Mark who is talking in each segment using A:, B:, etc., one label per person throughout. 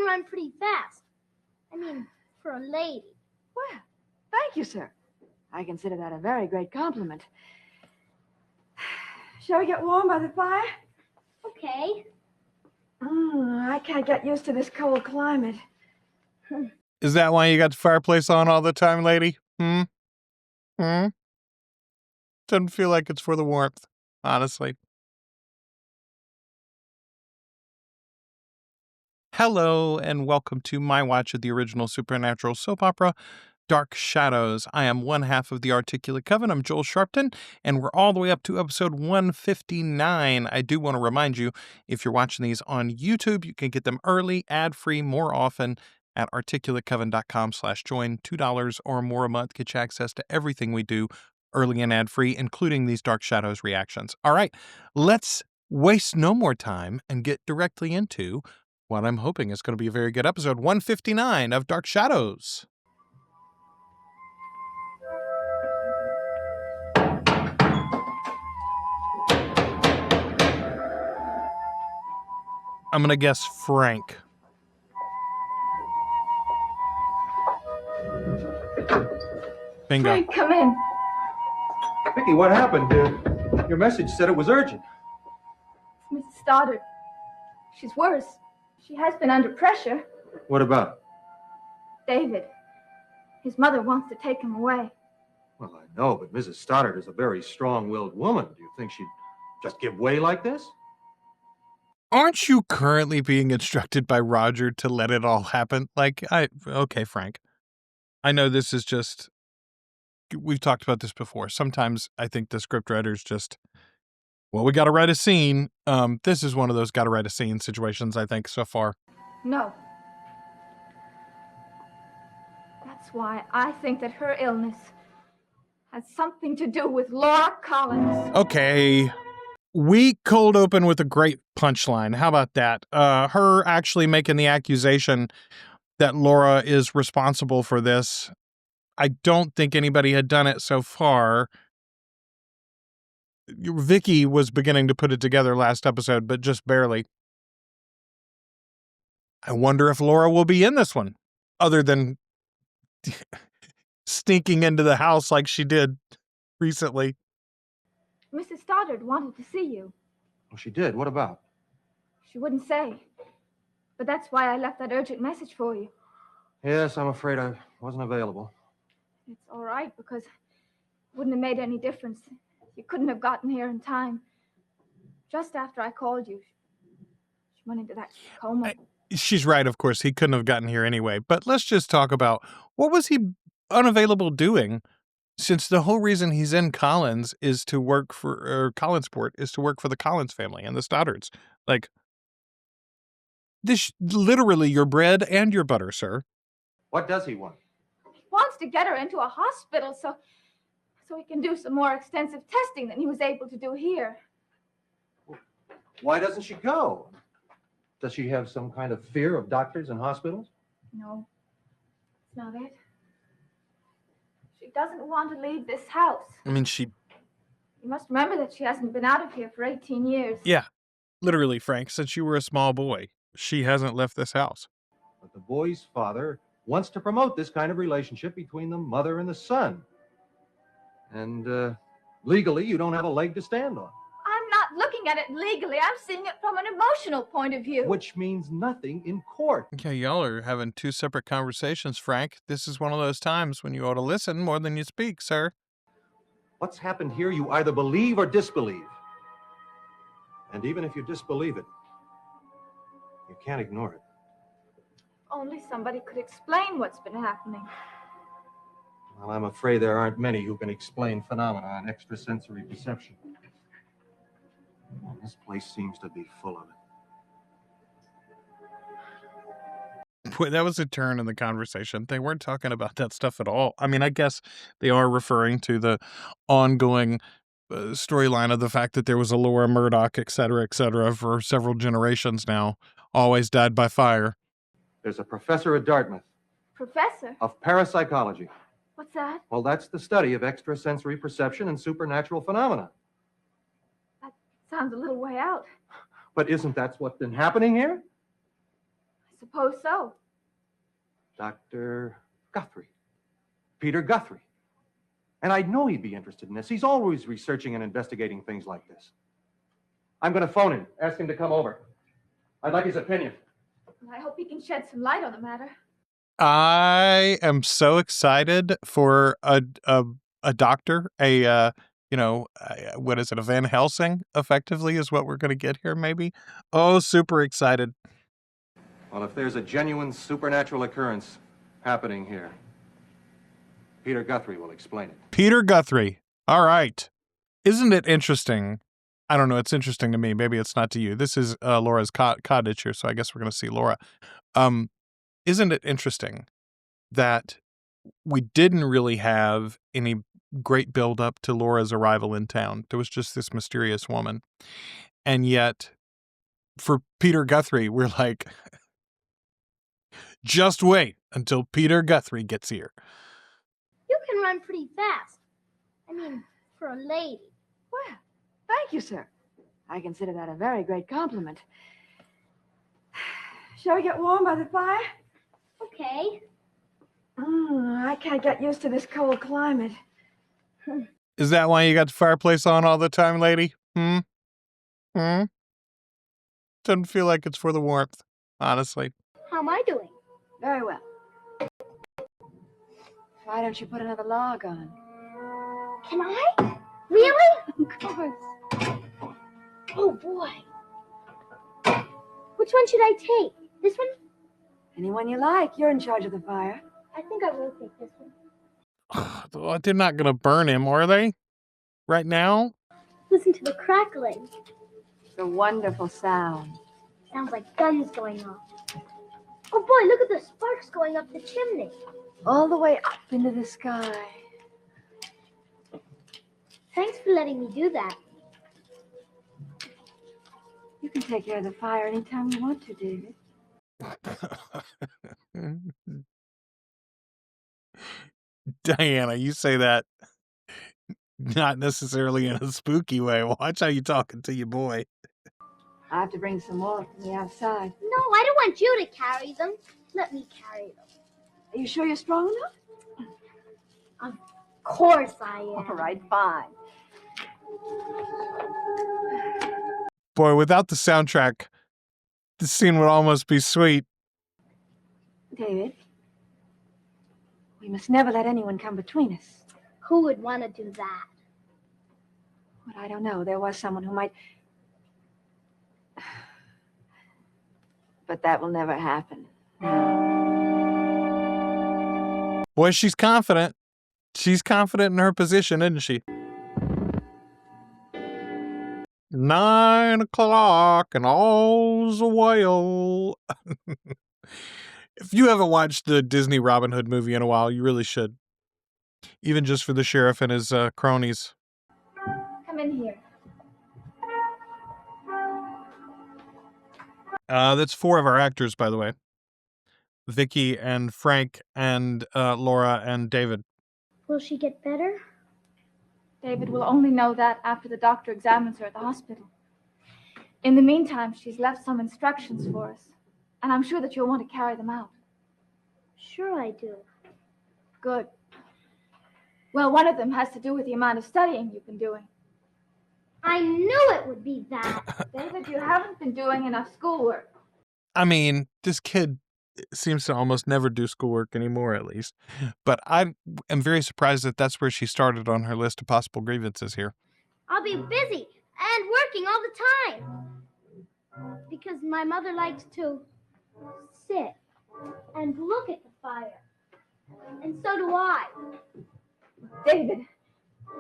A: run pretty fast. I mean, for a lady.
B: Well, thank you, sir. I consider that a very great compliment. Shall we get warm by the fire?
A: Okay.
B: I can't get used to this cold climate.
C: Is that why you got the fireplace on all the time, lady? Doesn't feel like it's for the warmth, honestly. Hello, and welcome to my watch of the original supernatural soap opera, Dark Shadows. I am one half of the Articulate Coven. I'm Joel Sharpton, and we're all the way up to episode 159. I do want to remind you, if you're watching these on YouTube, you can get them early, ad-free, more often at articulatecoven.com/join. $2 or more a month gets you access to everything we do early and ad-free, including these Dark Shadows reactions. All right, let's waste no more time and get directly into what I'm hoping is going to be a very good episode 159 of Dark Shadows. I'm going to guess Frank. Bingo.
B: Frank, come in.
D: Vicky, what happened? Your message said it was urgent.
B: It's Mrs. Stoddard. She's worse. She has been under pressure.
D: What about?
B: David. His mother wants to take him away.
D: Well, I know, but Mrs. Stoddard is a very strong-willed woman. Do you think she'd just give way like this?
C: Aren't you currently being instructed by Roger to let it all happen? Okay, Frank. I know this is just, we've talked about this before. Sometimes I think the script writers just, well, we got to write a scene. This is one of those got to write a scene situations, I think, so far.
B: No. That's why I think that her illness has something to do with Lara Collins.
C: Okay. We cold open with a great punchline. How about that? Her actually making the accusation that Lara is responsible for this. I don't think anybody had done it so far. Vicky was beginning to put it together last episode, but just barely. I wonder if Lara will be in this one, other than sneaking into the house like she did recently.
B: Mrs. Stoddard wanted to see you.
D: Oh, she did? What about?
B: She wouldn't say. But that's why I left that urgent message for you.
D: Yes, I'm afraid I wasn't available.
B: It's all right, because it wouldn't have made any difference. You couldn't have gotten here in time. Just after I called you, she went into that coma.
C: She's right, of course. He couldn't have gotten here anyway. But let's just talk about, what was he unavailable doing? Since the whole reason he's in Collins is to work for, or Collinsport is to work for the Collins family and the Stoddards. Like, this literally your bread and your butter, sir.
D: What does he want?
B: He wants to get her into a hospital so he can do some more extensive testing than he was able to do here.
D: Why doesn't she go? Does she have some kind of fear of doctors and hospitals?
B: No, it's not it. She doesn't want to leave this house.
C: I mean,
B: You must remember that she hasn't been out of here for 18 years.
C: Yeah, literally, Frank, since you were a small boy, she hasn't left this house.
D: But the boy's father wants to promote this kind of relationship between the mother and the son. And legally, you don't have a leg to stand on.
B: I'm not looking at it legally. I'm seeing it from an emotional point of view.
D: Which means nothing in court.
C: Yeah, y'all are having two separate conversations, Frank. This is one of those times when you ought to listen more than you speak, sir.
D: What's happened here, you either believe or disbelieve. And even if you disbelieve it, you can't ignore it.
B: Only somebody could explain what's been happening.
D: Well, I'm afraid there aren't many who can explain phenomena on extrasensory perception. Well, this place seems to be full of it.
C: Boy, that was a turn in the conversation. They weren't talking about that stuff at all. I mean, I guess they are referring to the ongoing storyline of the fact that there was a Laura Murdoch, et cetera, for several generations now. Always died by fire.
D: There's a professor at Dartmouth.
B: Professor?
D: Of parapsychology.
B: What's that?
D: Well, that's the study of extrasensory perception and supernatural phenomena.
B: That sounds a little way out.
D: But isn't that what's been happening here?
B: suppose so.
D: Dr. Guthrie. Peter Guthrie. And I know he'd be interested in this. He's always researching and investigating things like this. I'm going to phone him, ask him to come over. I'd like his opinion.
B: Well, I hope he can shed some light on the matter.
C: I am so excited for a doctor, what is it, a Van Helsing, effectively, is what we're going to get here, maybe? Oh, super excited.
D: Well, if there's a genuine supernatural occurrence happening here, Peter Guthrie will explain it.
C: Peter Guthrie. All right. Isn't it interesting? I don't know. It's interesting to me. Maybe it's not to you. This is Laura's cottage here, so I guess we're going to see Laura. Isn't it interesting that we didn't really have any great build-up to Laura's arrival in town? There was just this mysterious woman. And yet, for Peter Guthrie, we're like, just wait until Peter Guthrie gets here.
A: You can run pretty fast. I mean, for a lady.
E: Well, thank you, sir. I consider that a very great compliment. Shall we get warm by the fire?
A: Okay.
E: I can't get used to this cold climate.
C: Is that why you got the fireplace on all the time, lady? Doesn't feel like it's for the warmth, honestly.
A: How am I doing?
E: Very well. Why don't you put another log on?
A: Can I? Really?
E: Of course.
A: Oh, boy. Which one should I take? This one?
E: Anyone you like. You're in charge of the fire.
A: I think I will take this one.
C: They're not going to burn him, are they? Right now?
A: Listen to the crackling.
E: It's a wonderful sound.
A: Sounds like guns going off. Oh, boy, look at the sparks going up the chimney.
E: All the way up into the sky.
A: Thanks for letting me do that.
E: You can take care of the fire anytime you want to, David.
C: Diana, you say that not necessarily in a spooky way. Watch how you talking to your boy.
E: I have to bring some more from the outside.
A: No, I don't want you to carry them. Let me carry them.
E: Are you sure you're strong enough?
A: Of course I am.
E: All right, fine.
C: Boy, without the soundtrack, this scene would almost be sweet.
E: David, we must never let anyone come between us.
A: Who would want to do that?
E: But I don't know. There was someone who might... But that will never happen.
C: Boy, she's confident. She's confident in her position, isn't she? 9 o'clock and all's well. If you haven't watched the Disney Robin Hood movie in a while, you really should. Even just for the sheriff and his cronies.
B: Come in here.
C: That's 4 of our actors, by the way. Vicky and Frank and Laura and David.
A: Will she get better?
B: David will only know that after the doctor examines her at the hospital. In the meantime, she's left some instructions for us, and I'm sure that you'll want to carry them out.
A: Sure I do.
B: Good. Well, one of them has to do with the amount of studying you've been doing.
A: I knew it would be that.
B: David, you haven't been doing enough schoolwork.
C: I mean, this kid seems to almost never do schoolwork anymore, at least. But I am very surprised that that's where she started on her list of possible grievances here.
A: I'll be busy and working all the time. Because my mother likes to sit and look at the fire. And so do I.
B: David,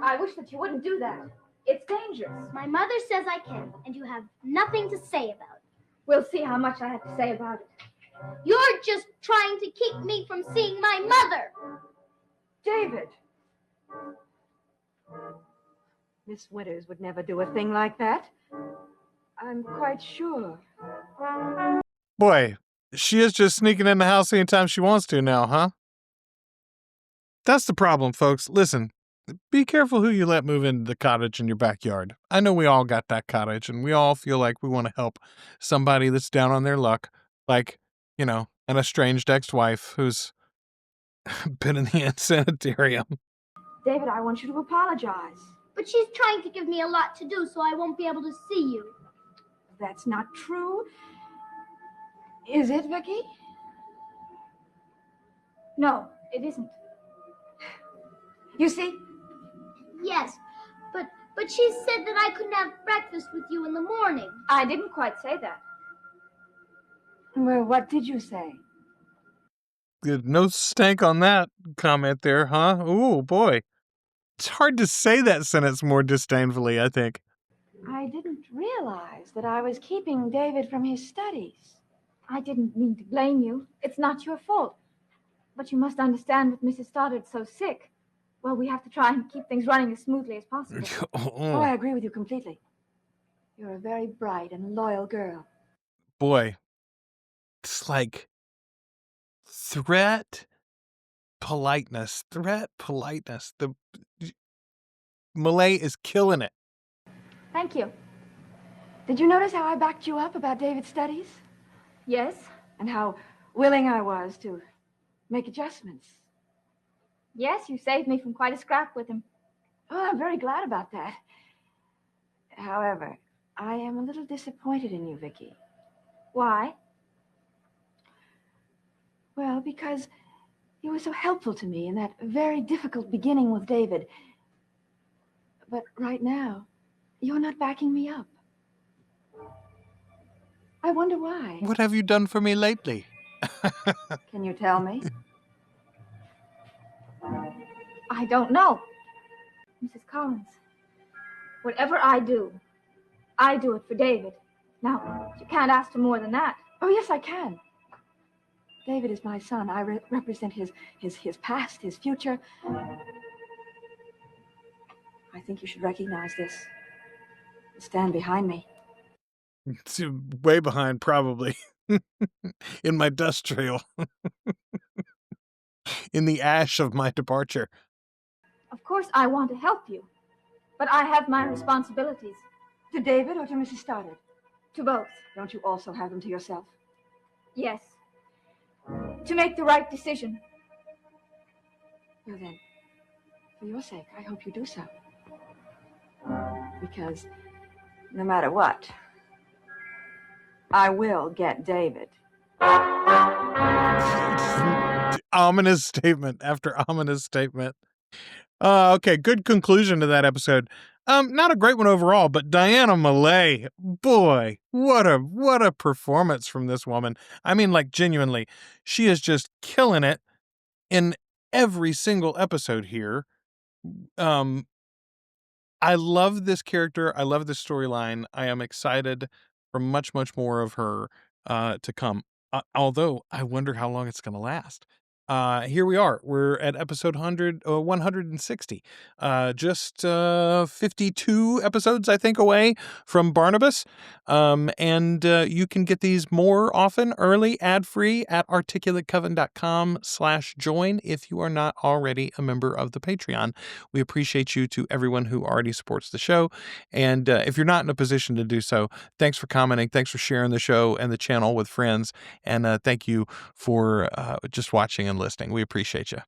B: I wish that you wouldn't do that. It's dangerous.
A: My mother says I can, and you have nothing to say about it.
B: We'll see how much I have to say about it.
A: You're just trying to keep me from seeing my mother.
E: David! Miss Winters would never do a thing like that. I'm quite sure.
C: Boy, she is just sneaking in the house anytime she wants to now, huh? That's the problem, folks. Listen, be careful who you let move into the cottage in your backyard. I know we all got that cottage, and we all feel like we want to help somebody that's down on their luck, like you know, an estranged ex-wife who's been in the sanitarium.
B: David, I want you to apologize.
A: But she's trying to give me a lot to do, so I won't be able to see you.
B: That's not true. Is it, Vicky? No, it isn't. You see?
A: Yes, but she said that I couldn't have breakfast with you in the morning.
B: I didn't quite say that.
E: Well, what did you say?
C: Good, no stank on that comment there, huh? Ooh, boy. It's hard to say that sentence more disdainfully, I think.
E: I didn't realize that I was keeping David from his studies.
B: I didn't mean to blame you. It's not your fault. But you must understand with Mrs. Stoddard so sick. Well, we have to try and keep things running as smoothly as possible.
E: Oh, I agree with you completely. You're a very bright and loyal girl.
C: Boy, it's like threat, politeness. The Malay is killing it.
B: Thank you.
E: Did you notice how I backed you up about David's studies?
B: Yes?
E: And how willing I was to make adjustments?
B: Yes, you saved me from quite a scrap with him.
E: Oh, I'm very glad about that. However, I am a little disappointed in you, Vicky.
B: Why?
E: Well, because you were so helpful to me in that very difficult beginning with David. But right now, you're not backing me up. I wonder why.
C: What have you done for me lately?
E: Can you tell me?
B: I don't know. Mrs. Collins, whatever I do it for David. Now, you can't ask for more than that.
E: Oh, yes, I can. David is my son. I represent his past, his future. I think you should recognize this. Stand behind me.
C: It's way behind, probably. In my dust trail. In the ash of my departure.
B: Of course, I want to help you, but I have my responsibilities.
E: To David or to Mrs. Stoddard?
B: To both.
E: Don't you also have them to yourself?
B: Yes. To make the right decision.
E: Well then, for your sake, I hope you do so. Because no matter what, I will get David.
C: Ominous statement after ominous statement. Okay, good conclusion to that episode. Not a great one overall, but Diana Malay, boy, what a performance from this woman. I mean, like, genuinely, she is just killing it in every single episode here. I love this character. I love this storyline. I am excited for much, much more of her to come. Although I wonder how long it's going to last. Here we are. We're at episode 160. Just 52 episodes, I think, away from Barnabas. And you can get these more often, early, ad-free at articulatecoven.com/join if you are not already a member of the Patreon. We appreciate you to everyone who already supports the show. And if you're not in a position to do so, thanks for commenting. Thanks for sharing the show and the channel with friends. And thank you for just watching and listening. We appreciate you.